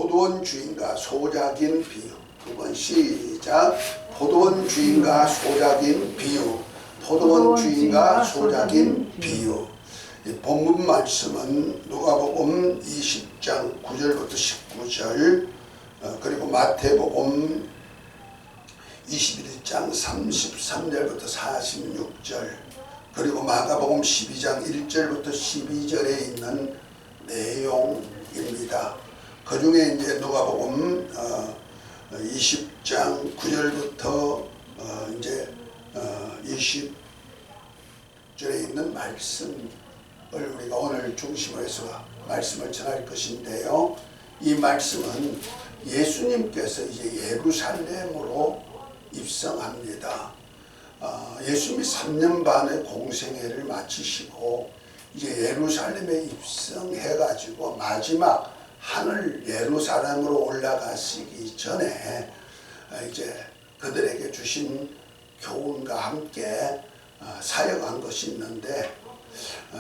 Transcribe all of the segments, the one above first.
포도원 주인과 소작인 비유. 두 번 시작. 포도원 주인과 소작인 비유. 포도원 주인과 소작인 비유. 이 본문 말씀은 누가복음 20장 9절부터 19절, 그리고 마태복음 21장 33절부터 46절, 그리고 마가복음 12장 1절부터 12절에 있는 내용입니다. 그 중에 이제 누가복음 20장 9절부터 이제 20절에 있는 말씀을 우리가 오늘 중심으로 해서 말씀을 전할 것인데요. 이 말씀은 예수님께서 이제 예루살렘으로 입성합니다. 예수님이 3년 반의 공생애를 마치시고 이제 예루살렘에 입성해가지고 마지막 하늘 예루살렘으로 올라가시기 전에 이제 그들에게 주신 교훈과 함께 사역한 것이 있는데,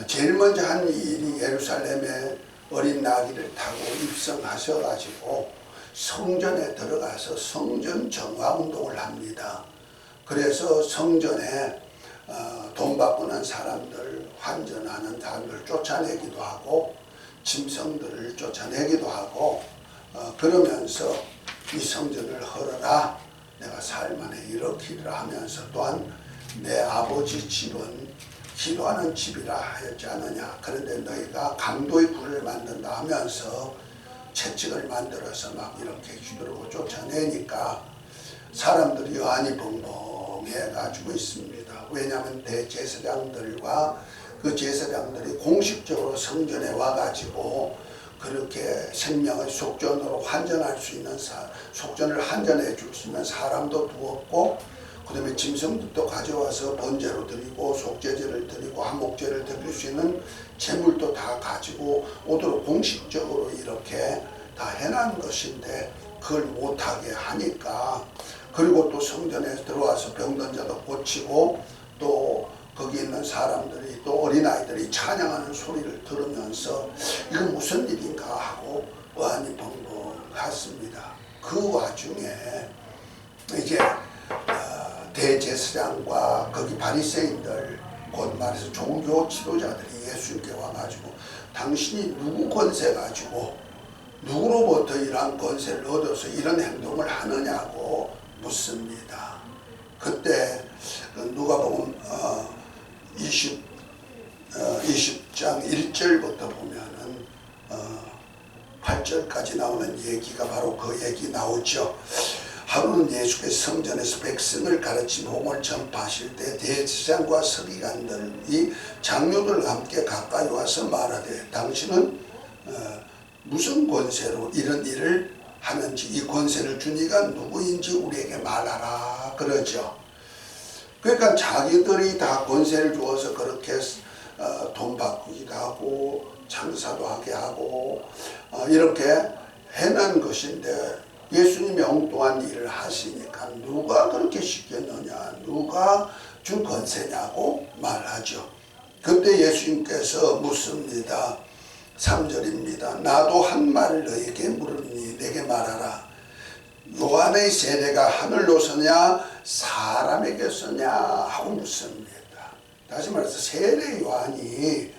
제일 먼저 한 일이 예루살렘에 어린 나귀를 타고 입성하셔가지고 성전에 들어가서 성전 정화 운동을 합니다. 그래서 성전에 돈 받고 난 사람들, 환전하는 사람들을 쫓아내기도 하고 짐승들을 쫓아내기도 하고 그러면서 이 성전을 헐어라, 내가 살만에 일으키리라 하면서, 또한 내 아버지 집은 기도하는 집이라 하였지 않느냐, 그런데 너희가 강도의 굴을 만든다 하면서 채찍을 만들어서 막 이렇게 휘두르고 쫓아내니까 사람들이 여한이 벙벙해 가지고 있습니다. 왜냐하면 대제사장들과 그 제사장들이 공식적으로 성전에 와가지고 그렇게 생명의 속전으로 환전할 수 있는 속전을 환전해 줄 수 있는 사람도 두었고, 그 다음에 짐승들도 가져와서 번제로 드리고 속죄제를 드리고 한목제를 드릴 수 있는 재물도 다 가지고 오도록 공식적으로 이렇게 다 해놓은 것인데 그걸 못하게 하니까, 그리고 또 성전에 들어와서 병든 자도 고치고 또 거기 있는 사람들이 또 어린아이들이 찬양하는 소리를 들으면서 이건 무슨 일인가 하고 어안이 벙벙 갔습니다. 그 와중에 이제 대제사장과 거기 바리새인들, 곧 말해서 종교 지도자들이 예수님께 와가지고 당신이 누구 권세 가지고 누구로부터 이러한 권세를 얻어서 이런 행동을 하느냐고 묻습니다. 그때 누가복음 20장 1절부터 보면은 8절까지 나오는 얘기가 바로 그 얘기 나오죠. 하루는 예수께서 성전에서 백성을 가르치며 복음을 전파하실 때 대제사장과 서기관들이 장로들과 함께 가까이 와서 말하되, 당신은 무슨 권세로 이런 일을 하는지, 이 권세를 준 이가 누구인지 우리에게 말하라 그러죠. 그러니까 자기들이 다 권세를 주어서 그렇게 돈 바꾸기도 하고 장사도 하게 하고 이렇게 해놓은 것인데, 예수님이 엉뚱한 일을 하시니까 누가 그렇게 시켰느냐, 누가 준 권세냐고 말하죠. 그때 예수님께서 묻습니다. 3절입니다. 나도 한 말을 너에게 물으니 내게 말하라. 요한의 세례가 하늘로서냐 사람에게서냐 하고 묻습니다. 다시 말해서 세례 요한이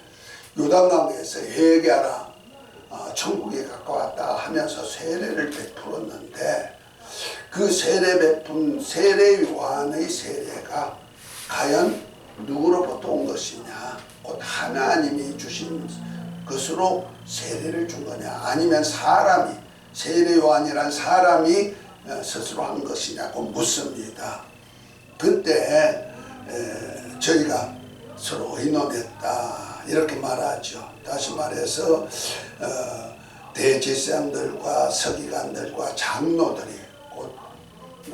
요단강에서 회개하라, 천국에 가까웠다 하면서 세례를 베풀었는데, 그 세례 베푼 세례 요한의 세례가 과연 누구로부터 온 것이냐, 곧 하나님이 주신 것으로 세례를 준 거냐, 아니면 사람이, 세례 요한이란 사람이 스스로 한 것이냐고 묻습니다. 그때 저희가 서로 의논했다 이렇게 말하죠. 다시 말해서 대제사장들과 서기관들과 장로들이, 곧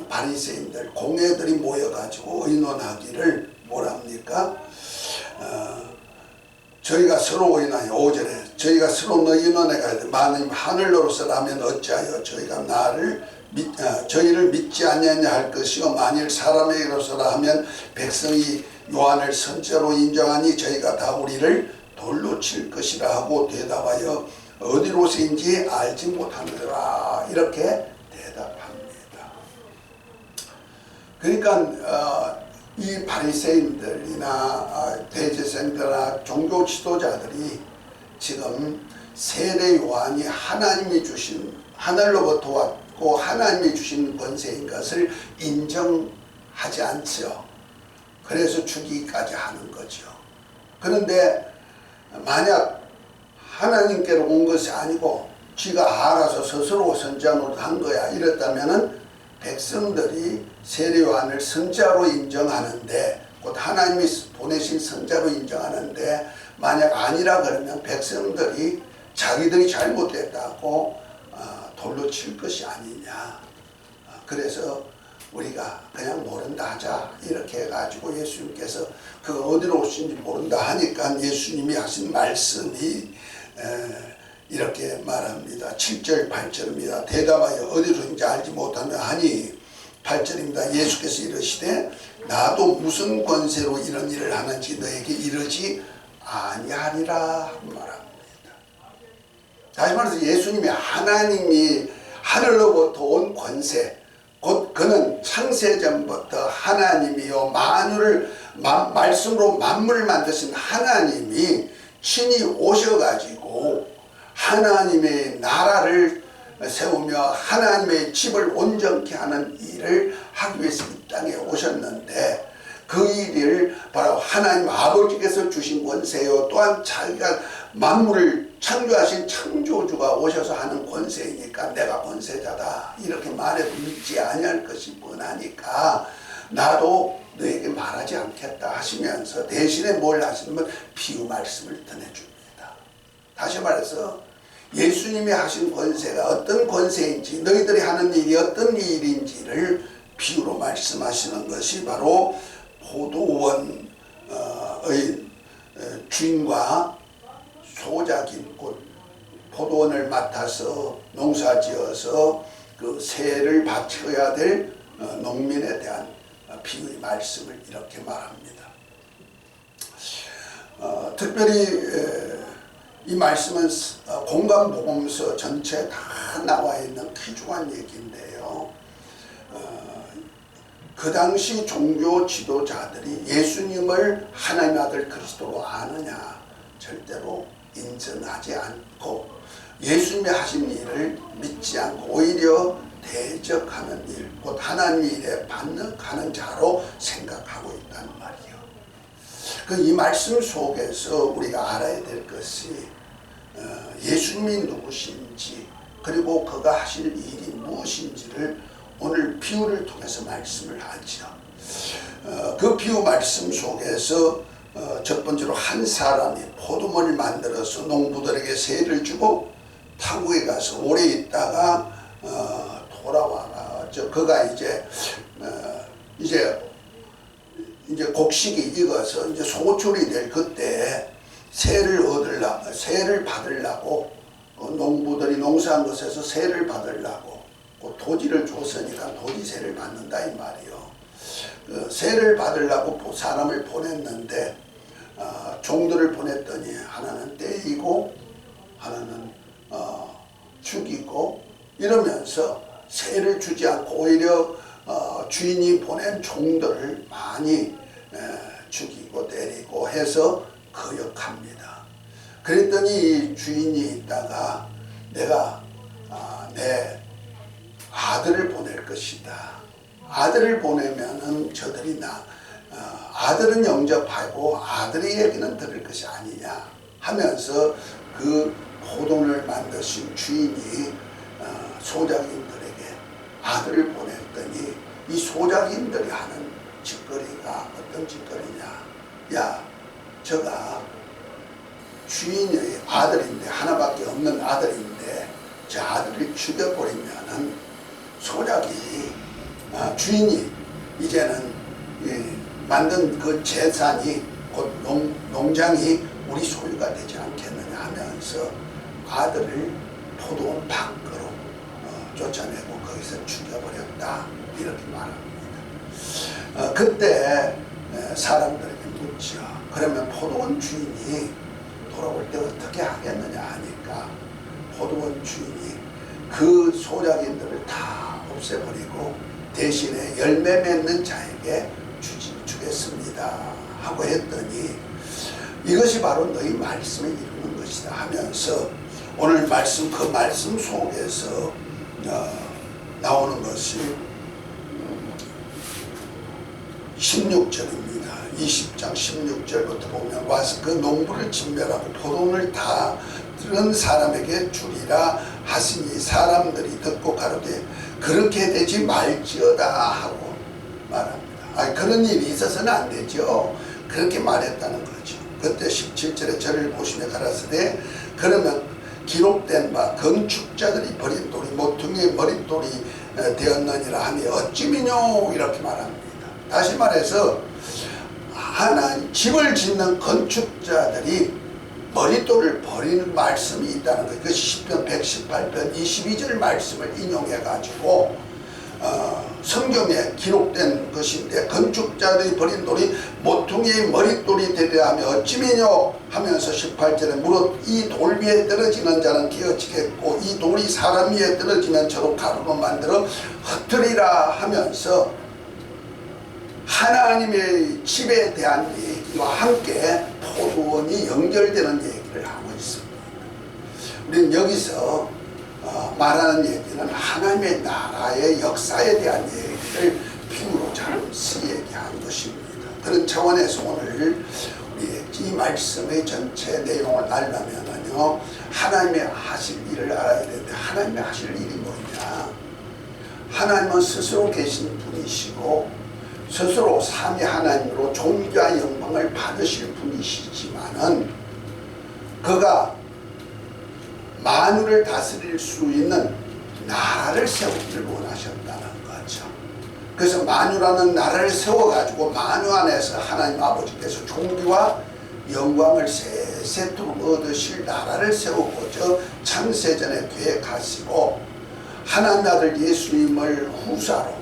바리새인들, 공회들이 모여가지고 의논하기를 뭐랍니까? 저희가 서로 의논해, 5절에 저희가 서로 의논해가 만일 하늘로서라면 어찌하여 저희가 저희를 믿지 아니하냐 할 것이요, 만일 사람에게로서라 하면 백성이 요한을 선지자로 인정하니 저희가 다 우리를 돌로 칠 것이라 하고 대답하여 어디로서인지 알지 못하느라 이렇게 대답합니다. 그러니까 이 바리새인들이나 대제사장들이나 종교 지도자들이 지금 세례 요한이 하나님이 주신, 하늘로부터 왔고 하나님이 주신 권세인 것을 인정하지 않죠. 그래서 죽이기까지 하는 거죠. 그런데 만약 하나님께로 온 것이 아니고 지가 알아서 스스로 선지자 노릇한 거야 이랬다면은 백성들이 세례 요한을 선지자로 인정하는데, 곧 하나님이 보내신 선지자로 인정하는데, 만약 아니라 그러면 백성들이 자기들이 잘못됐다고 돌로 칠 것이 아니냐. 그래서 우리가 그냥 모른다 하자 이렇게 해가지고 예수님께서 그 어디로 오신지 모른다 하니까 예수님이 하신 말씀이 이렇게 말합니다. 7절 8절입니다. 대답하여 어디로인지 알지 못하며 하니, 8절입니다. 예수께서 이르시되 나도 무슨 권세로 이런 일을 하는지 너에게 이르지 아니하리라 말합니다. 다시 말해서 예수님이 하나님이 하늘로부터 온 권세, 곧 그는 창세전부터 하나님이요 만유를 말씀으로 만물을 만드신 하나님이 친히 오셔가지고 하나님의 나라를 세우며 하나님의 집을 온전케 하는 일을 하기 위해서 이 땅에 오셨는데, 그 일을 바로 하나님 아버지께서 주신 권세요, 또한 자기가 만물을 창조하신 창조주가 오셔서 하는 권세이니까 내가 권세자다 이렇게 말해도 믿지 아니할 것이 뻔하니까 나도 너에게 말하지 않겠다 하시면서 대신에 뭘 하시냐면 비유 말씀을 전해줍니다. 다시 말해서 예수님이 하신 권세가 어떤 권세인지, 너희들이 하는 일이 어떤 일인지를 비유로 말씀하시는 것이 바로 포도원의 주인과 소작인, 곧 포도원을 맡아서 농사지어서 그 세를 바쳐야 될 농민에 대한 비유의 말씀을 이렇게 말합니다. 특별히 이 말씀은 공간복음서 전체에 다 나와 있는 귀중한 얘기인데요. 그 당시 종교 지도자들이 예수님을 하나님의 아들 그리스도로 아느냐, 절대로 인정하지 않고 예수님이 하신 일을 믿지 않고 오히려 대적하는 일, 곧 하나님의 일에 반역하는 자로 생각하고 있다는 말이에요. 이 말씀 속에서 우리가 알아야 될 것이 예수님이 누구신지, 그리고 그가 하실 일이 무엇인지를 오늘 비유를 통해서 말씀을 하죠. 그 비유 말씀 속에서 첫 번째로 한 사람이 포도원을 만들어서 농부들에게 세를 주고 타국에 가서 오래 있다가 돌아와가지고 그가 이제 곡식이 익어서 이제 소출이 될 그때 세를 받으려고 농부들이 농사한 것에서 세를 받으려고 그 토지를 줬으니까 토지세를 받는다 이 말이요. 세를 받으려고 사람을 보냈는데 종들을 보냈더니 하나는 때리고 하나는 죽이고 이러면서 세를 주지 않고 오히려 주인이 보낸 종들을 많이 죽이고 때리고 해서 거역합니다. 그랬더니 이 주인이 있다가 내가 내 아들을 보낼 것이다. 아들을 보내면은 저들이 아들은 영접하고 아들의 얘기는 들을 것이 아니냐 하면서 그 포도원을 만드신 주인이 소작인들에게 아들을 보냈더니 이 소작인들이 하는 짓거리가 어떤 짓거리냐. 야, 저가 주인의 아들인데, 하나밖에 없는 아들인데 저 아들을 죽여버리면은 소작이 주인이 이제는 만든 그 재산이 곧 농장이 우리 소유가 되지 않겠느냐 하면서 아들을 포도원 밖으로 쫓아내고 거기서 죽여버렸다 이렇게 말합니다. 그때 사람들에게 묻죠. 그러면 포도원 주인이 돌아올 때 어떻게 하겠느냐 하니까 포도원 주인이 그 소작인들을 다 없애버리고 대신에 열매 맺는 자에게 주겠습니다 하고 했더니 이것이 바로 너희 말씀에 이루는 것이다 하면서 오늘 말씀, 그 말씀 속에서 나오는 것이 16절입니다. 20장 16절부터 보면 와서 그 농부를 진멸하고 포도원을 다 들은 사람에게 주리라 하시니 사람들이 듣고 가로되 그렇게 되지 말지어다 하고 말합니다. 그런 일이 있어서는 안 되죠. 그렇게 말했다는 거죠. 그때 17절에 저를 보시며 가라사대 그러면 기록된 바 건축자들이 버린 돌이 모퉁이의 머릿돌이 되었느니라 하니 어찌미뇨 이렇게 말합니다. 다시 말해서 하나님 집을 짓는 건축자들이 머릿돌을 버리는 말씀이 있다는 거예요. 그 시편 118편 22절 말씀을 인용해 가지고 성경에 기록된 것인데 건축자들이 버린 돌이 모퉁이의 머릿돌이 되려 하며 어찌미뇨 하면서 18절에 무릇 이 돌 위에 떨어지는 자는 기어치겠고 이 돌이 사람 위에 떨어지면 저로 가루로 만들어 흩으리라 하면서 하나님의 집에 대한 얘기와 함께 포도원이 연결되는 얘기를 하고 있습니다. 우리는 여기서 말하는 얘기는 하나님의 나라의 역사에 대한 얘기를 비유로 잠시 얘기한 것입니다. 그런 차원에서 오늘 우리 이 말씀의 전체 내용을 알려면요 하나님의 하실 일을 알아야 되는데 하나님의 하실 일이 뭐냐? 하나님은 스스로 계신 분이시고 스스로 삼위 하나님으로 존귀와 영광을 받으실 분이시지만은 그가 만유를 다스릴 수 있는 나라를 세우기를 원하셨다는 거죠. 그래서 만유라는 나라를 세워가지고 만유 안에서 하나님 아버지께서 존귀와 영광을 세세토록 얻으실 나라를 세우고자 창세전에 계획하시고 하나님 아들 예수님을 후사로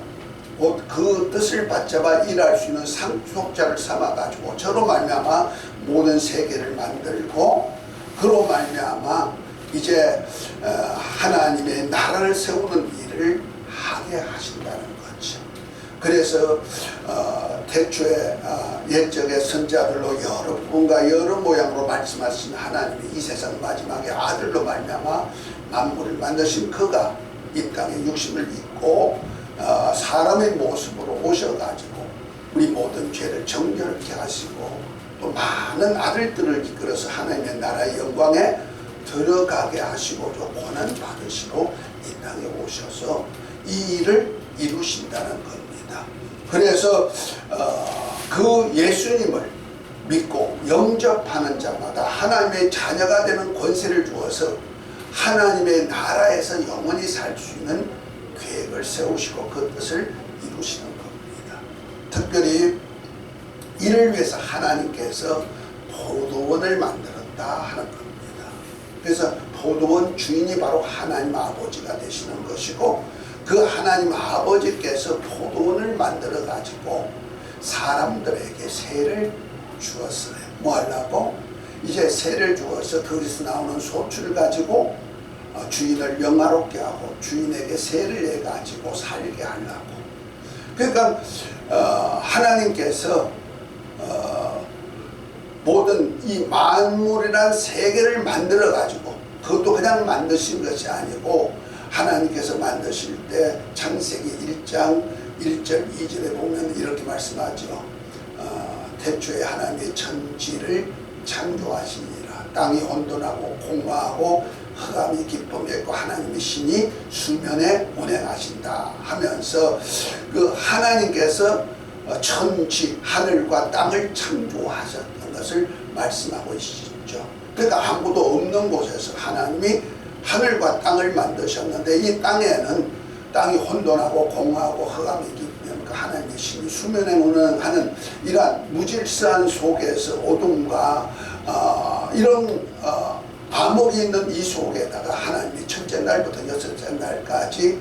그 뜻을 받잡아 일할 수 있는 상속자를 삼아가지고 저로 말미암아 모든 세계를 만들고 그로 말미암아 이제 하나님의 나라를 세우는 일을 하게 하신다는 거죠. 그래서 태초에 옛적의 선자들로 여러 분과 여러 모양으로 말씀하신 하나님이 이 세상 마지막에 아들로 말미암아 만물을 만드신 그가 이 땅에 육신을 입고 사람의 모습으로 오셔가지고 우리 모든 죄를 정결케 하시고 또 많은 아들들을 이끌어서 하나님의 나라의 영광에 들어가게 하시고 또 고난 받으시고 이 땅에 오셔서 이 일을 이루신다는 겁니다. 그래서 그 예수님을 믿고 영접하는 자마다 하나님의 자녀가 되는 권세를 주어서 하나님의 나라에서 영원히 살 수 있는 계획을 세우시고 그 뜻을 이루시는 겁니다. 특별히 이를 위해서 하나님께서 포도원을 만들었다 하는 겁니다. 그래서 포도원 주인이 바로 하나님 아버지가 되시는 것이고 그 하나님 아버지께서 포도원을 만들어 가지고 사람들에게 세를 주었어요. 뭐 하려고? 이제 세를 주어서 거기서 나오는 소출을 가지고 주인을 영화롭게 하고 주인에게 세를 내 가지고 살게 하려고. 그러니까 하나님께서 모든 이 만물이란 세계를 만들어 가지고 그것도 그냥 만드신 것이 아니고 하나님께서 만드실 때 창세기 1장 1절 2절에 보면 이렇게 말씀하죠. 태초에 하나님의 천지를 창조하시니라. 땅이 혼돈하고 공허하고 흑암이 깊음에 있고 하나님의 신이 수면에 운행하신다 하면서 그 하나님께서 천지 하늘과 땅을 창조하셨던 것을 말씀하고 있죠. 그러니까 아무도 없는 곳에서 하나님이 하늘과 땅을 만드셨는데 이 땅에는 땅이 혼돈하고 공허하고 흑암이 깊으면 그 하나님의 신이 수면에 운행하는 이러한 무질서한 속에서 어둠과 이런 암흑이 있는 이 속에다가 하나님이 첫째 날부터 여섯째 날까지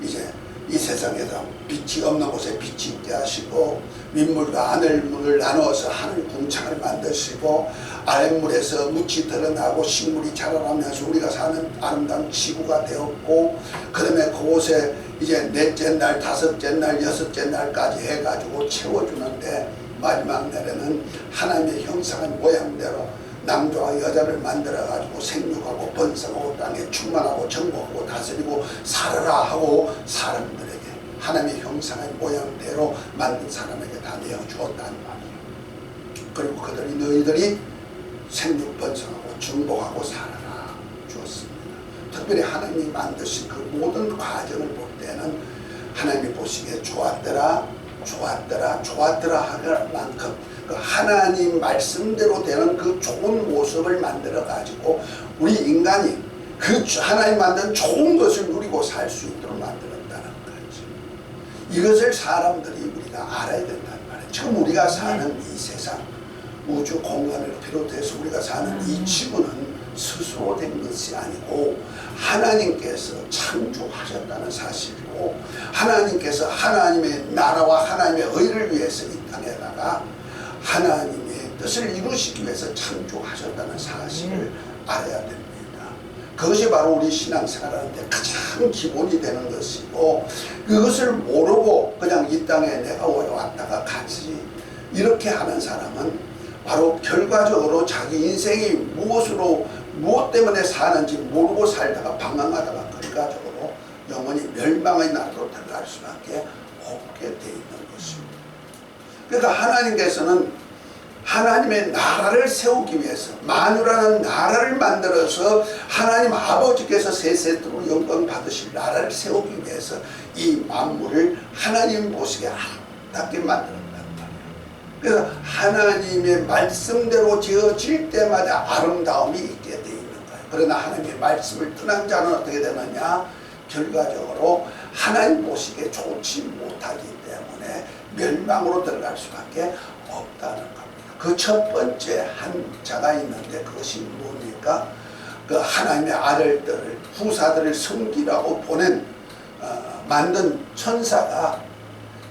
이제 이 세상에서 빛이 없는 곳에 빛이 있게 하시고 윗물과 하늘물을 나누어서 하늘 궁창을 만드시고 아랫물에서 묻이 드러나고 식물이 자라나면서 우리가 사는 아름다운 지구가 되었고 그 다음에 그곳에 이제 넷째 날, 다섯째 날, 여섯째 날까지 해가지고 채워주는데 마지막 날에는 하나님의 형상의 모양대로 남자와 여자를 만들어가지고 생육하고 번성하고 땅에 충만하고 정복하고 다스리고 살아라 하고 사람들에게 하나님의 형상의 모양대로 만든 사람에게 다 내어주었다는 말이에요. 그리고 그들이 너희들이 생육 번성하고 정복하고 살아라 주었습니다. 특별히 하나님이 만드신 그 모든 과정을 볼 때는 하나님이 보시기에 좋았더라 좋았더라 좋았더라 할 만큼 그 하나님 말씀대로 되는 그 좋은 모습을 만들어 가지고 우리 인간이 그 하나님 만든 좋은 것을 누리고 살 수 있도록 만들었다는 거지. 이것을 사람들이 우리가 알아야 된다는 말이에요. 지금 우리가 사는 이 세상 우주 공간을 비롯해서 우리가 사는 이 지구는 스스로 된 것이 아니고 하나님께서 창조하셨다는 사실이고 하나님께서 하나님의 나라와 하나님의 의를 위해서 이 땅에다가 하나님의 뜻을 이루시기 위해서 창조하셨다는 사실을 알아야 됩니다. 그것이 바로 우리 신앙생활하는데 가장 기본이 되는 것이고 그것을 모르고 그냥 이 땅에 내가 왔다가 가지 이렇게 하는 사람은 바로 결과적으로 자기 인생이 무엇 때문에 사는지 모르고 살다가 방황하다가 결과적으로 영원히 멸망의 나라로 들어갈 수밖에 없게 돼 있는 것입니다. 그러니까 하나님께서는 하나님의 나라를 세우기 위해서 만유라는 나라를 만들어서 하나님 아버지께서 세세토록 영광 받으실 나라를 세우기 위해서 이 만물을 하나님 보시기에 아름답게 만들었단 말이에요. 그래서 하나님의 말씀대로 지어질 때마다 아름다움이 있게 돼 있는 거예요. 그러나 하나님의 말씀을 떠난 자는 어떻게 되느냐? 결과적으로 하나님 보시기에 좋지 못하기 때문에 멸망으로 들어갈 수밖에 없다는 겁니다. 그 첫 번째 한 자가 있는데 그것이 뭡니까? 그 하나님의 아들들을 후사들을 섬기라고 보낸 만든 천사가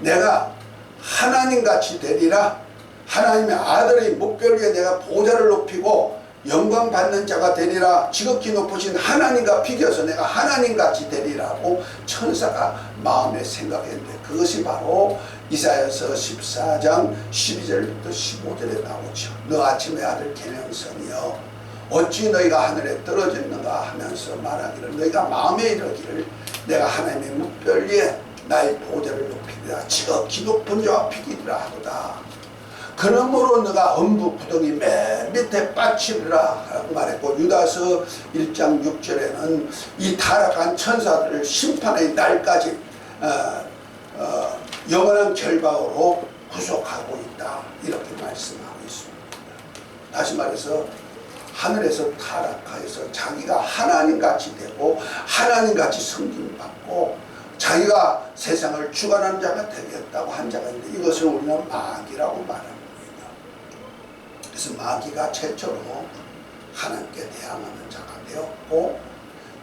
내가 하나님같이 되리라 하나님의 아들의 목별 위에 내가 보좌를 높이고 영광 받는 자가 되리라 지극히 높으신 하나님과 비교해서 내가 하나님같이 되리라고 천사가 마음에 생각했는데 그것이 바로 이사야서 14장 12절부터 15절에 나오죠. 너 아침의 아들 계명성이여 어찌 너희가 하늘에 떨어졌는가 하면서 말하기를 너희가 마음에 이르기를 내가 하나님의 묵별 위에 나의 보좌를 높이리라 지극히 높은 자와 비기리라 하도다. 그러므로 너가 엄부 구덩이 맨 밑에 빠치리라 라고 말했고 유다서 1장 6절에는 이 타락한 천사들을 심판의 날까지 영원한 결박으로 구속하고 있다 이렇게 말씀하고 있습니다. 다시 말해서 하늘에서 타락하여서 자기가 하나님같이 되고 하나님같이 섬김받고 자기가 세상을 주관하는 자가 되겠다고 한 자가 있는데 이것을 우리는 마귀라고 말합니다. 그래서 마귀가 최초로 하나님께 대항하는 자가 되었고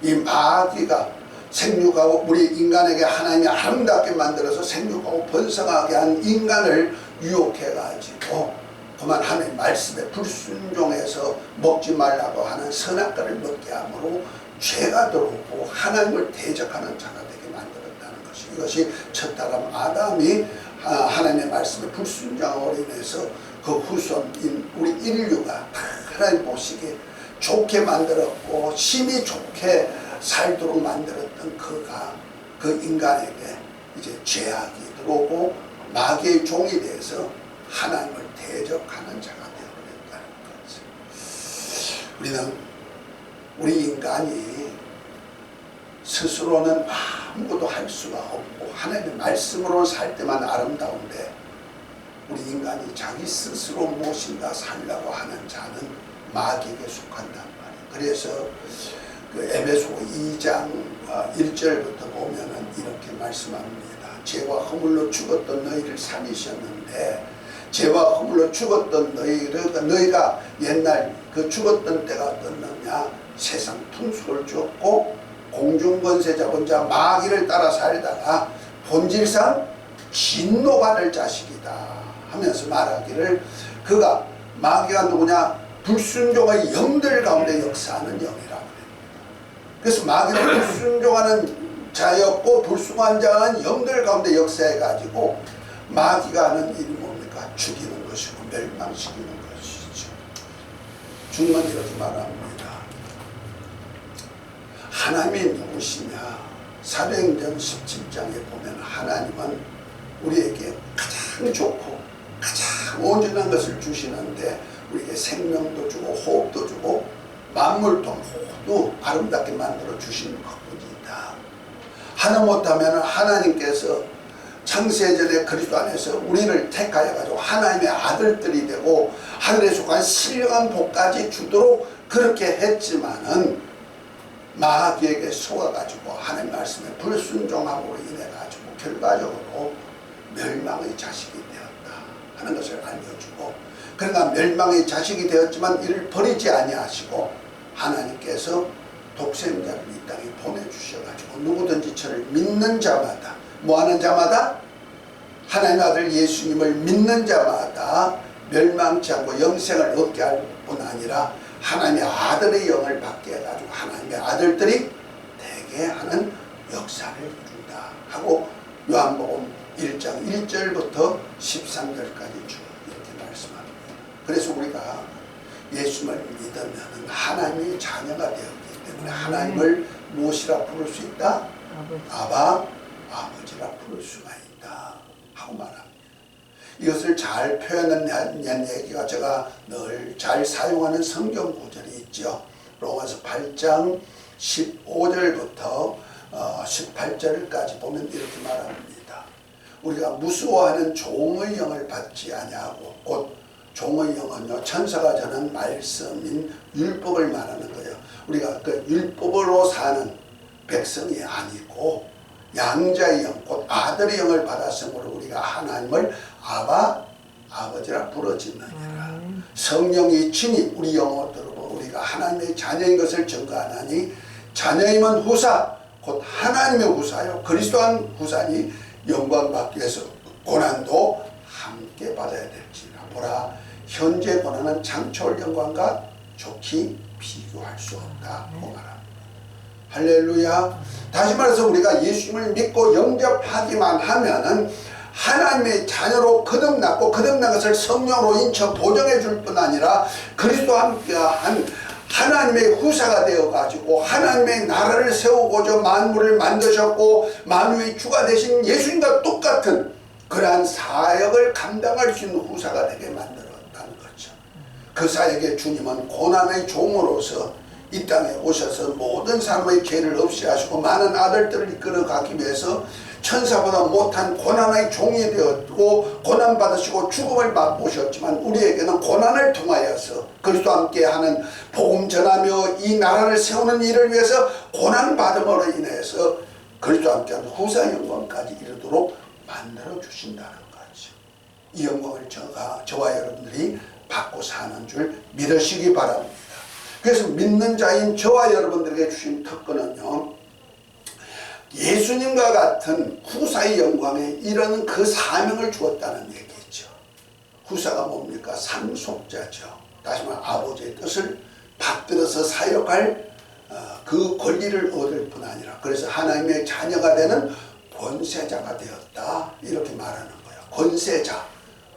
이 마귀가 생육하고 우리 인간에게 하나님이 아름답게 만들어서 생육하고 번성하게 한 인간을 유혹해가지고 그만 하나님 말씀에 불순종해서 먹지 말라고 하는 선악과를 먹게 함으로 죄가 들어오고 하나님을 대적하는 자가 되게 만들었다는 것이 이것이 첫 사람 아담이 하나님의 말씀에 불순종으로 인해서 그 후손인 우리 인류가 하나님 보시기에 좋게 만들었고 심히 좋게 살도록 만들었던 그가 그 인간에게 이제 죄악이 들어오고 마귀의 종이 돼서 하나님을 대적하는 자가 되어버렸다는 거죠. 우리는 우리 인간이 스스로는 아무것도 할 수가 없고 하나님의 말씀으로 살 때만 아름다운데 우리 인간이 자기 스스로 무엇인가 살려고 하는 자는 마귀에게 속한단 말이에요. 그래서 그 에베소 2장 1절부터 보면은 이렇게 말씀합니다. 죄와 허물로 죽었던 너희를 살리셨는데 죄와 허물로 죽었던 너희가 옛날 그 죽었던 때가 어떻느냐 세상 풍속을 쫓고 공중권세 잡은 자 마귀를 따라 살다가 본질상 진노받을 자식이다 하면서 말하기를 그가 마귀가 누구냐? 불순종의 영들 가운데 역사하는 영이라고. 그래서 마귀는 불순종하는 자였고 불순한 자는 영들 가운데 역사해가지고 마귀가 하는 일이 뭡니까? 죽이는 것이고 멸망시키는 것이죠. 주님은 이렇게 말합니다. 하나님이 누구시냐? 사도행전 17장에 보면 하나님은 우리에게 가장 좋고 가장 온전한 것을 주시는데 우리에게 생명도 주고 호흡도 주고 만물도 모두 아름답게 만들어 주시는 것뿐이다. 하다못하면 하나님께서 창세전에 그리스도 안에서 우리를 택하여 가지고 하나님의 아들들이 되고 하늘에 속한 신령한 복까지 주도록 그렇게 했지만은 마귀에게 속아가지고 하나님 말씀에 불순종함으로 인해 가지고 결과적으로 멸망의 자식이 되었다 하는 것을 알려주고, 그러나 멸망의 자식이 되었지만 이를 버리지 아니하시고 하나님께서 독생자를 이 땅에 보내주셔가지고 누구든지 저를 믿는 자마다, 뭐하는 자마다? 하나님의 아들 예수님을 믿는 자마다 멸망치 않고 영생을 얻게 할 뿐 아니라 하나님의 아들의 영을 받게 해가지고 하나님의 아들들이 되게 하는 역사를 이룬다 하고 요한복음 1장 1절부터 13절까지 쭉 이렇게 말씀합니다. 그래서 우리가 예수님을 믿으면 하나님의 자녀가 되었기 때문에 하나님을 무엇이라 부를 수 있다? 아바, 아버지라 부를 수가 있다 하고 말합니다. 이것을 잘 표현한 얘기가 제가 늘 잘 사용하는 성경 구절이 있죠. 로마서 8장 15절부터 18절까지 보면 이렇게 말합니다. 우리가 무서워하는 종의 영을 받지 아니하고, 곧 종의 영은요 천사가 전한 말씀인 율법을 말하는 거예요. 우리가 그 율법으로 사는 백성이 아니고 양자의 영, 곧 아들의 영을 받았으므로 우리가 하나님을 아바, 아버지라 부르짖느니라. 성령이 친히 우리 영을 들고 우리가 하나님의 자녀인 것을 증거하나니 자녀임은 후사, 곧 하나님의 후사요 그리스도한 후사니 영광 받기 위해서 고난도 함께 받아야 될지라. 보라, 현재 고난은 장차올 영광과 좋게 비교할 수 없다 고 말합니다. 할렐루야. 다시 말해서 우리가 예수님을 믿고 영접하기만 하면은 하나님의 자녀로 거듭났고 거듭난 것을 성령으로 인쳐 보정해 줄 뿐 아니라 그리스도와 함께한 하나님의 후사가 되어가지고 하나님의 나라를 세우고자 만물을 만드셨고 만유의 주가 되신 예수님과 똑같은 그러한 사역을 감당할 수 있는 후사가 되게 만들었다는 거죠. 그 사역에 주님은 고난의 종으로서 이 땅에 오셔서 모든 사람의 죄를 없이 하시고 많은 아들들을 이끌어가기 위해서 천사보다 못한 고난의 종이 되었고 고난받으시고 죽음을 맛보셨지만 우리에게는 고난을 통하여서 그리스도와 함께하는 복음 전하며 이 나라를 세우는 일을 위해서 고난받음으로 인해서 그리스도와 함께하는 후사 영광까지 이르도록 만들어 주신다는 거죠. 이 영광을 저와 여러분들이 받고 사는 줄 믿으시기 바랍니다. 그래서 믿는 자인 저와 여러분들에게 주신 특권은요, 예수님과 같은 후사의 영광에 이르는 그 사명을 주었다는 얘기죠. 후사가 뭡니까? 상속자죠. 다시 말해 아버지의 뜻을 받들어서 사역할 그 권리를 얻을 뿐 아니라 그래서 하나님의 자녀가 되는 권세자가 되었다 이렇게 말하는 거예요. 권세자,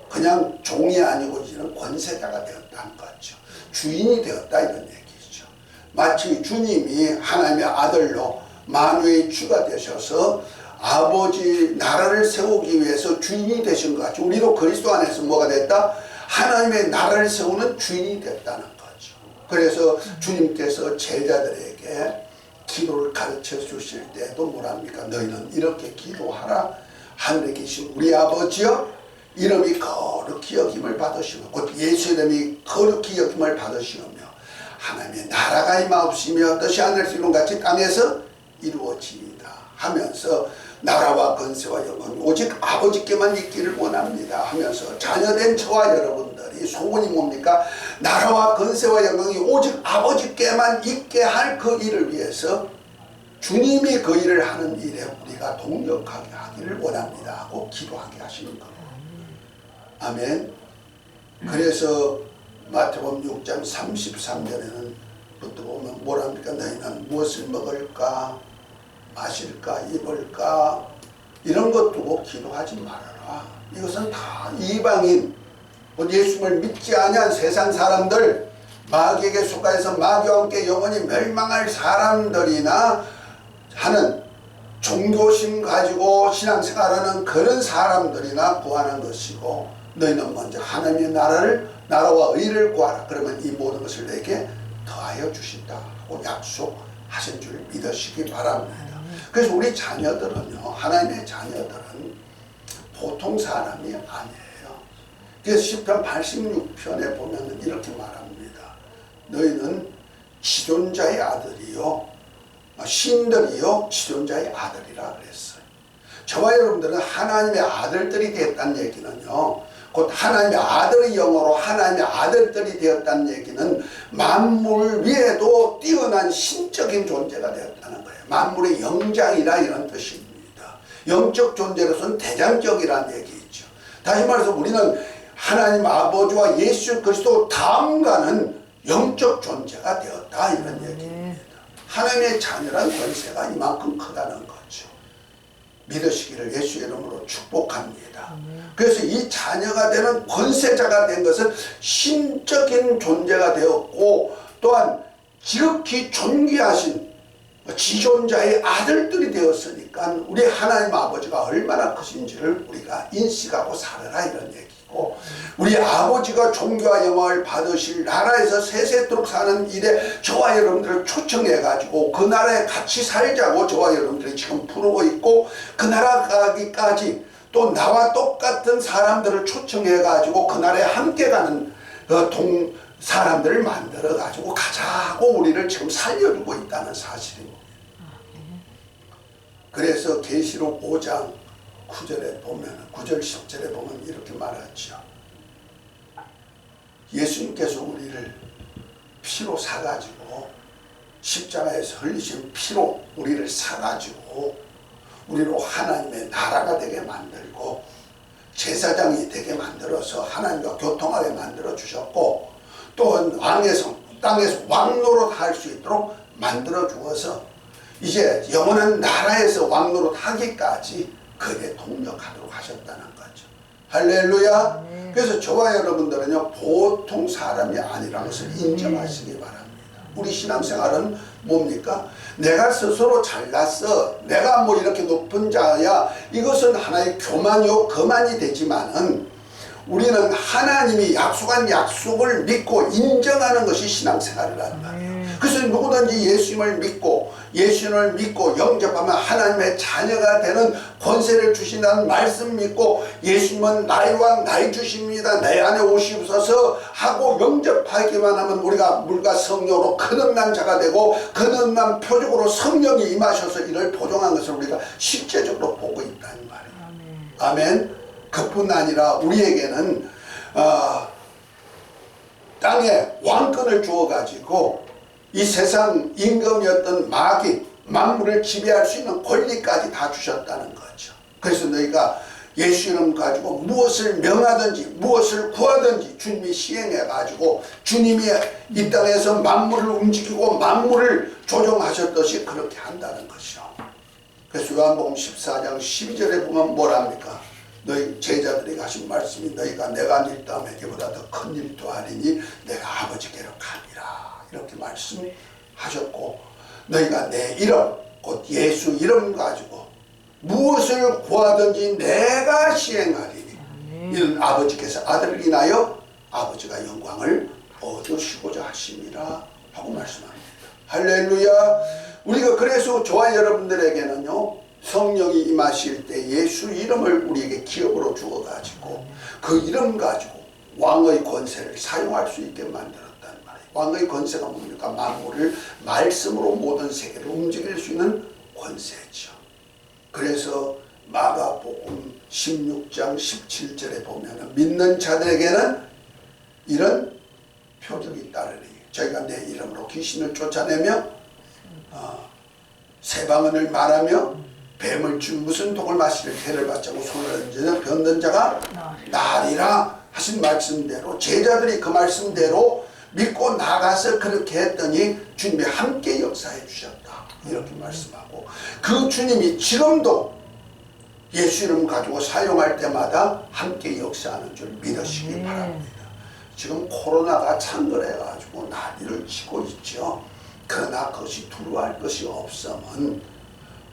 그냥 종이 아니고 이제는 권세자가 되었다는 거죠. 주인이 되었다 이런 얘기죠. 마치 주님이 하나님의 아들로 만유의 주가 되셔서 아버지 나라를 세우기 위해서 주인이 되신 것 같이 우리도 그리스도 안에서 뭐가 됐다? 하나님의 나라를 세우는 주인이 됐다는 거죠. 그래서 주님께서 제자들에게 기도를 가르쳐 주실 때도 뭐랍니까? 너희는 이렇게 기도하라. 하늘에 계신 우리 아버지여, 이름이 거룩히 여김을 받으시며 곧 예수 이름이 거룩히 여김을 받으시며 하나님의 나라가 임하옵시며 뜻이 하늘에서 이룬 같이 땅에서 이루어지이다 하면서 나라와 권세와 영광은 오직 아버지께만 있기를 원합니다 하면서 자녀된 저와 여러분들이 소원이 뭡니까? 나라와 권세와 영광이 오직 아버지께만 있게 할 그 일을 위해서 주님이 그 일을 하는 일에 우리가 동력하게 하기를 원합니다 하고 기도하게 하시는 거예요. 아멘. 그래서 마태복음 6장 33절에는 부터 보면 뭐랍니까? 너희는 무엇을 먹을까 마실까 입을까 이런 것 두고 기도하지 말아라. 이것은 다 이방인 예수님을 믿지 아니한 세상 사람들, 마귀에게 속아서 마귀와 함께 영원히 멸망할 사람들이나 하는 종교심 가지고 신앙생활하는 그런 사람들이나 구하는 것이고, 너희는 먼저 하나님의 나라와 의를 구하라. 그러면 이 모든 것을 내게 더하여 주신다 하고 약속하신 줄 믿으시기 바랍니다. 그래서 우리 자녀들은요, 하나님의 자녀들은 보통 사람이 아니에요. 그래서 시편 86편에 보면 이렇게 말합니다. 너희는 지존자의 아들이요 신들이요 지존자의 아들이라 그랬어요. 저와 여러분들은 하나님의 아들들이 됐다는 얘기는요, 곧 하나님의 아들의 영어로 하나님의 아들들이 되었다는 얘기는 만물 위에도 뛰어난 신적인 존재가 되었다는 거예요. 만물의 영장이라 이런 뜻입니다. 영적 존재로서는 대장적이라는 얘기죠. 다시 말해서 우리는 하나님 아버지와 예수 그리스도 다음 가는 영적 존재가 되었다 이런 얘기입니다. 하나님의 자녀란 권세가 이만큼 크다는 거죠. 믿으시기를 예수의 이름으로 축복합니다. 그래서 이 자녀가 되는 권세자가 된 것은 신적인 존재가 되었고, 또한 지극히 존귀하신 지존자의 아들들이 되었으니까 우리 하나님 아버지가 얼마나 크신지를 우리가 인식하고 살아라 이런 얘기고, 우리 아버지가 존귀와 영광을 받으실 나라에서 세세토록 사는 일에 저와 여러분들을 초청해 가지고 그 나라에 같이 살자고 저와 여러분들이 지금 부르고 있고, 그 나라 가기까지 또 나와 똑같은 사람들을 초청해 가지고 그 나라에 함께 가는 사람들을 만들어 가지고 가자고 우리를 지금 살려주고 있다는 사실입니다. 그래서 계시록 5장 9절에 보면, 9절 10절에 보면 이렇게 말하죠. 예수님께서 우리를 피로 사가지고, 십자가에서 흘리신 피로 우리를 사가지고 우리로 하나님의 나라가 되게 만들고 제사장이 되게 만들어서 하나님과 교통하게 만들어 주셨고, 또한 왕에서 땅에서 왕노릇 할 수 있도록 만들어 주어서 이제 영원한 나라에서 왕노릇 하기까지 그에 동력하도록 하셨다는 거죠. 할렐루야. 그래서 저와 여러분들은요, 보통 사람이 아니라는 것을 인정하시기 바랍니다. 우리 신앙생활은 뭡니까? 내가 스스로 잘났어, 내가 뭐 이렇게 높은 자야, 이것은 하나의 교만이요 거만이 되지만은 우리는 하나님이 약속한 약속을 믿고 인정하는 것이 신앙생활이란 말이에요. 그래서 누구든지 예수님을 믿고 영접하면 하나님의 자녀가 되는 권세를 주신다는 말씀 믿고, 예수님은 나의 왕 나의 주십니다, 내 안에 오시옵소서 하고 영접하기만 하면 우리가 물과 성령으로 거듭난 자가 되고, 거듭난 표적으로 성령이 임하셔서 이를 보존한 것을 우리가 실제적으로 보고 있다는 말이에요. 아멘. 그뿐 아니라 우리에게는 땅에 왕권을 주어 가지고 이 세상 임금이었던 마귀 만물을 지배할 수 있는 권리까지 다 주셨다는 거죠. 그래서 너희가 예수 이름 가지고 무엇을 명하든지 무엇을 구하든지 주님이 시행해 가지고, 주님이 이 땅에서 만물을 움직이고 만물을 조종하셨듯이 그렇게 한다는 것이죠. 그래서 요한복음 14장 12절에 보면 뭐랍니까? 너희 제자들에게 하신 말씀이, 너희가 내가 네 땀에게보다 더 큰 일도 하리니 내가 아버지께로 가니라 이렇게 말씀하셨고, 너희가 내 이름 곧 예수 이름 가지고 무엇을 구하든지 내가 시행하리니 이는 아버지께서 아들을 인하여 아버지가 영광을 얻으시고자 하심이라 하고 말씀합니다. 할렐루야. 우리가 그래서 저와 여러분들에게는요, 성령이 임하실 때 예수 이름을 우리에게 기업으로 주어가지고 그 이름 가지고 왕의 권세를 사용할 수 있게 만들었단 말이에요. 왕의 권세가 뭡니까? 만물을 말씀으로 모든 세계를 움직일 수 있는 권세죠. 그래서 마가복음 16장 17절에 보면 믿는 자들에게는 이런 표적이 따르리. 저희가 내 이름으로 귀신을 쫓아내며 세 방언을 말하며 뱀을 준 무슨 독을 마시를 해를 받자고 손을 얹으며 병든 자가 나으리라 하신 말씀대로 제자들이 그 말씀대로 믿고 나가서 그렇게 했더니 주님이 함께 역사해 주셨다 이렇게 말씀하고, 그 주님이 지금도 예수 이름 가지고 사용할 때마다 함께 역사하는 줄 믿으시기 바랍니다. 지금 코로나가 창궐해 가지고 난리를 치고 있죠. 그러나 그것이 두려워할 것이 없으면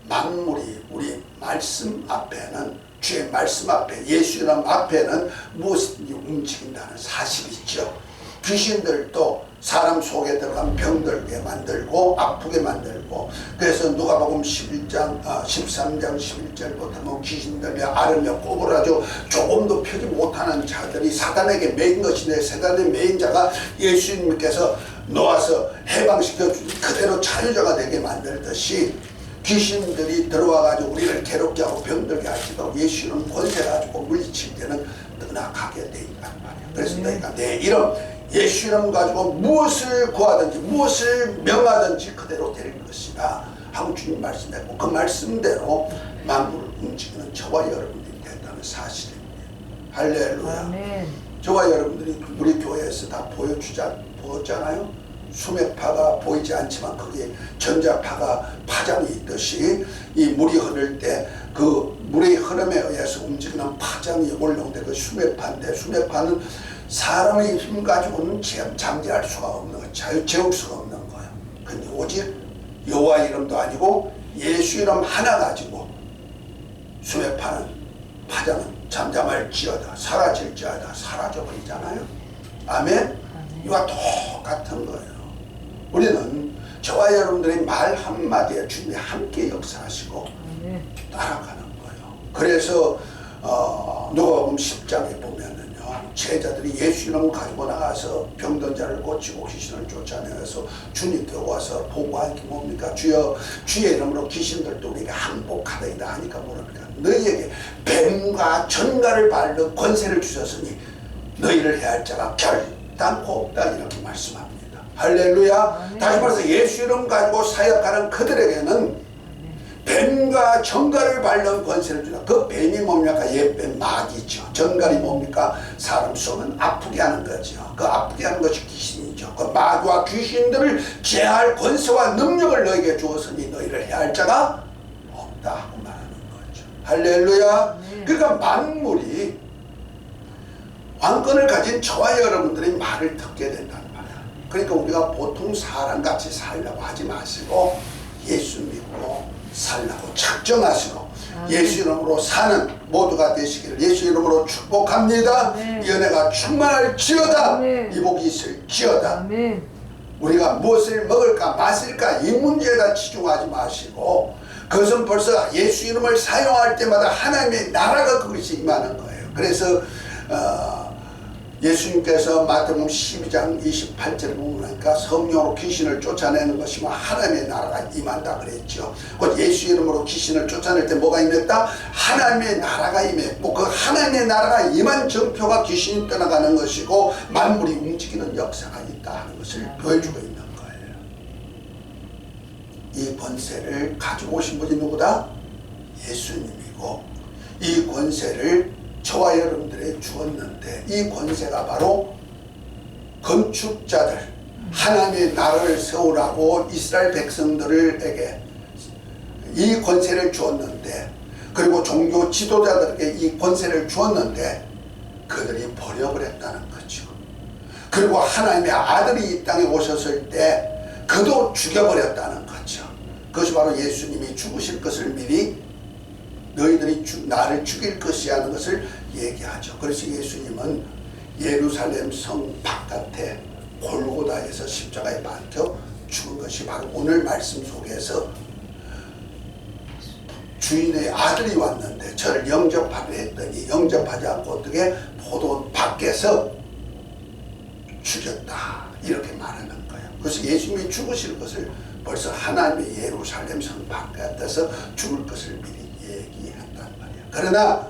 만물이 우리 말씀 앞에는, 주의 말씀 앞에, 예수 이름 앞에는 무엇이든지 움직인다는 사실이 있죠. 귀신들도 사람 속에 들어간 병들게 만들고 아프게 만들고, 그래서 누가복음 13장 11절부터 귀신들며 앓으며 꼬부라져 조금도 펴지 못하는 자들이 사단에게 매인 것인데, 사단의 매인 자가 예수님께서 놓아서 해방시켜 그대로 자유자가 되게 만들듯이 귀신들이 들어와가지고 우리를 괴롭게 하고 병들게 하시도록 예수는 권세 가지고 물리칠 때는 떠나가게 돼 있단 말이에요. 그래서 너희가 내 이름 예수 이름 가지고 무엇을 구하든지 무엇을 명하든지 그대로 될 것이다 하고 주님 말씀했고, 그 말씀대로 만물을 움직이는 저와 여러분들이 된다는 사실입니다. 할렐루야. 아멘. 저와 여러분들이 우리 교회에서 다 보였잖아요. 수맥파가 보이지 않지만 거기에 전자파가 파장이 있듯이 이 물이 흐를 때 그 물의 흐름에 의해서 움직이는 파장이 올라오는데 그 수맥파인데, 수맥파는 사람의 힘 가지고는 잠재할 수가 없는 거예요. 재울 수가 없는 거예요. 근데 오직 여호와 이름도 아니고 예수 이름 하나 가지고 수맥파는 파장은 잠잠할지어다 사라질지어다 사라져버리잖아요. 아멘. 이와 똑같은 거예요. 우리는 저와 여러분들의 말 한마디에 주님이 함께 역사하시고 따라가는 거예요. 그래서 누가복음 10장에 보면은요, 제자들이 예수 이름을 가지고 나가서 병든 자를 고치고 귀신을 쫓아내서 주님께 와서 보고한 게 뭡니까? 주여 주의 이름으로 귀신들도 우리가 항복하다이다 하니까 뭐랍니까? 너희에게 뱀과 전갈을 밟는 권세를 주셨으니 너희를 해할 자가 결단코 없다 이렇게 말씀합니다. 할렐루야. 다시 말해서 예수 이름 가지고 사역하는 그들에게는 뱀과 전갈을 밟는 권세를 주다. 그 뱀이 뭡니까? 옛뱀 마귀죠. 전갈이 뭡니까? 사람 속은 아프게 하는 거죠. 그 아프게 하는 것이 귀신이죠. 그 마귀와 귀신들을 제할 권세와 능력을 너에게 주었으니 너희를 해할 자가 없다 하고 말하는 거죠. 할렐루야. 그러니까 만물이 왕권을 가진 저와 여러분들의 말을 듣게 된다는 말이야. 그러니까 우리가 보통 사람같이 살려고 하지 마시고 예수 믿고 살라고 작정하시고 예수 이름으로 사는 모두가 되시기를 예수 이름으로 축복합니다. 이 은혜가 충만할지어다. 이 복이 있을지어다. 우리가 무엇을 먹을까 마실까 이 문제에다 치중하지 마시고, 그것은 벌써 예수 이름을 사용할 때마다 하나님의 나라가 그것이 임하는 거예요. 그래서 예수님께서 마태복음 12장 28절에 보니까 성령으로 귀신을 쫓아내는 것이면 하나님의 나라가 임한다 그랬죠. 곧 예수 이름으로 귀신을 쫓아낼 때 뭐가 임했다? 하나님의 나라가 임했고, 그 하나님의 나라가 임한 정표가 귀신이 떠나가는 것이고 만물이 움직이는 역사가 있다 하는 것을 보여주고 있는 거예요. 이 권세를 가지고 오신 분이 누구다? 예수님이고, 이 권세를 저와 여러분들에게 주었는데, 이 권세가 바로 건축자들, 하나님의 나라를 세우라고 이스라엘 백성들에게 이 권세를 주었는데, 그리고 종교 지도자들에게 이 권세를 주었는데 그들이 버려버렸다는 거죠. 그리고 하나님의 아들이 이 땅에 오셨을 때 그도 죽여버렸다는 거죠. 그것이 바로 예수님이 죽으실 것을 미리 너희들이 나를 죽일 것이야 하는 것을 얘기하죠. 그래서 예수님은 예루살렘 성 바깥에 골고다에서 십자가에 박혀 죽은 것이 바로 오늘 말씀 속에서 주인의 아들이 왔는데 저를 영접하려 했더니 영접하지 않고 어떻게 포도원 밖에서 죽였다 이렇게 말하는 거예요. 그래서 예수님이 죽으실 것을 벌써 하나님의 예루살렘 성 바깥에서 죽을 것을 미리 얘기한단 말이에요. 그러나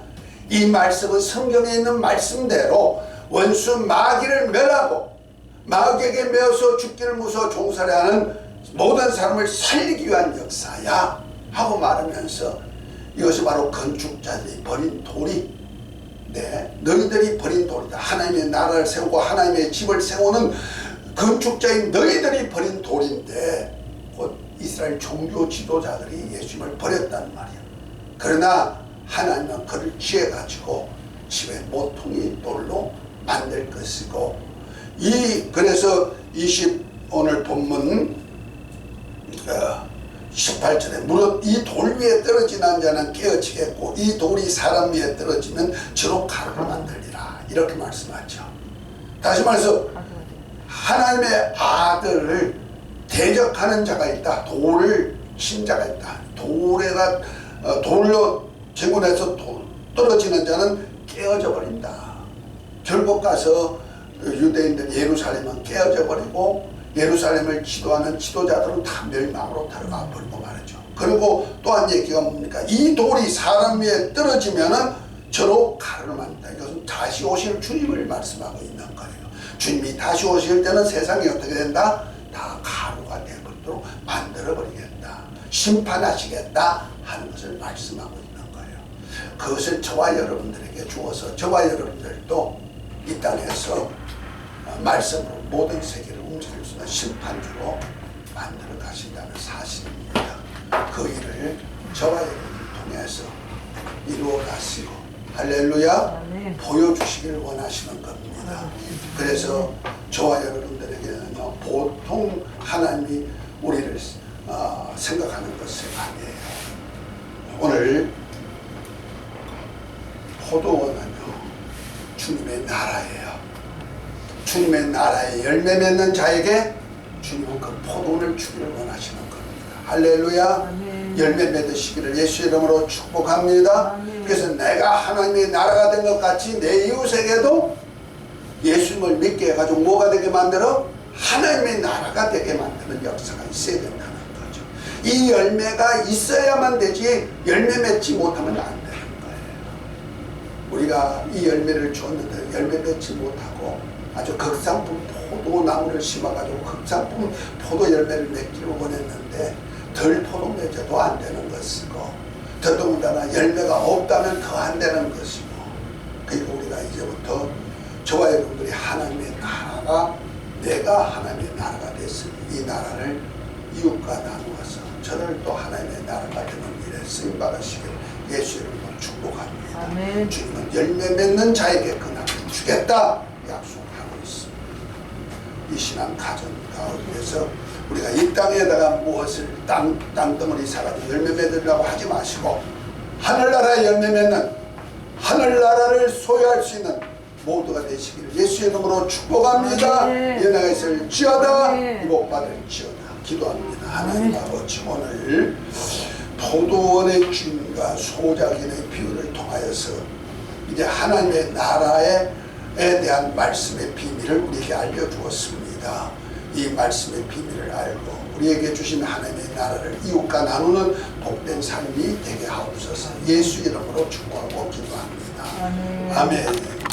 이 말씀은 성경에 있는 말씀대로 원수 마귀를 멸하고 마귀에게 매어서 죽기를 무서워 종살이하는 모든 사람을 살리기 위한 역사야 하고 말하면서 이것이 바로 건축자들이 버린 돌이 너희들이 버린 돌이다. 하나님의 나라를 세우고 하나님의 집을 세우는 건축자인 너희들이 버린 돌인데 곧 이스라엘 종교 지도자들이 예수님을 버렸단 말이야. 그러나 하나님은 그를 취해가지고 집의 모퉁이 돌로 만들 것이고 그래서 오늘 본문 18절에 무릇 이 돌 위에 떨어지는 자는 깨어지겠고 이 돌이 사람 위에 떨어지면 저로 가루로 만들리라 이렇게 말씀하죠. 다시 말해서 하나님의 아들을 대적하는 자가 있다. 돌을 친 자가 있다. 돌로 제군해서 떨어지는 자는 깨어져 버린다. 결국 가서 유대인들 예루살렘은 깨어져 버리고 예루살렘을 지도하는 지도자들은 다 멸망으로 들어가 버리고 말이죠. 그리고 또 한 얘기가 뭡니까? 이 돌이 사람 위에 떨어지면은 저로 가루를 만든다. 이것은 다시 오실 주님을 말씀하고 있는 거예요. 주님이 다시 오실 때는 세상이 어떻게 된다? 다 가루가 되버리도록 만들어버리겠다. 심판하시겠다 하는 것을 말씀하고 있는 거예요. 그것을 저와 여러분들에게 주어서 저와 여러분들도 이 땅에서 말씀으로 모든 세계를 움직일 수 있는 심판주로 만들어 가신다는 사실입니다. 그 일을 저와 여러분을 통해서 이루어 가시고 할렐루야 보여주시기를 원하시는 겁니다. 그래서 저와 여러분들에게는요 보통 하나님이 우리를 생각하는 것이 아니에요. 오늘 포도원은요 주님의 나라예요. 주님의 나라에 열매 맺는 자에게 주님은 그 포도원을 주기를 원하시는 겁니다. 할렐루야. 아멘. 열매 맺으시기를 예수 이름으로 축복합니다. 아멘. 그래서 내가 하나님의 나라가 된 것 같이 내 이웃에게도 예수님을 믿게 해가지고 뭐가 되게 만들어? 하나님의 나라가 되게 만드는 역사가 있어야 된다는 거죠. 이 열매가 있어야만 되지 열매 맺지 못하면 안 되는 거예요. 우리가 이 열매를 줬는데 열매 맺지 못하고 아주 극상품 포도나무를 심어가지고 극상품 포도 열매를 맺기를 원했는데 덜 포도 맺어도 안 되는 것이고 더더군다나 열매가 없다면 더 안 되는 것이고 그러니까 우리가 이제부터 저와 여러분들이 하나님의 나라가 내가 하나님의 나라가 됐으니 이 나라를 이웃과 나누어서 저를 또 하나님의 나라가 되는 일에 쓰임받으시길 예수 이름으로 축복합니다. 아멘. 주님은 열매 맺는 자에게 그 나라를 주겠다 약속하고 있습니다. 이 신앙 가정 가운데서 우리가 이 땅에다가 무엇을 땅덩어리 사가지고 열매 맺으려고 하지 마시고 하늘나라에 열매 맺는 하늘나라를 소유할 수 있는 모두가 되시기를 예수의 이름으로 축복합니다. 연애가 있을지어다 복받을지어다 기도합니다. 하나님 아버지 오늘 포도원의 주인과 소작인의 비유를 통하여서 이제 하나님의 나라에 대한 말씀의 비밀을 우리에게 알려주었습니다. 이 말씀의 비밀을 알고 우리에게 주신 하나님의 나라를 이웃과 나누는 복된 삶이 되게 하옵소서. 예수 이름으로 축복하고 기도합니다. 아멘.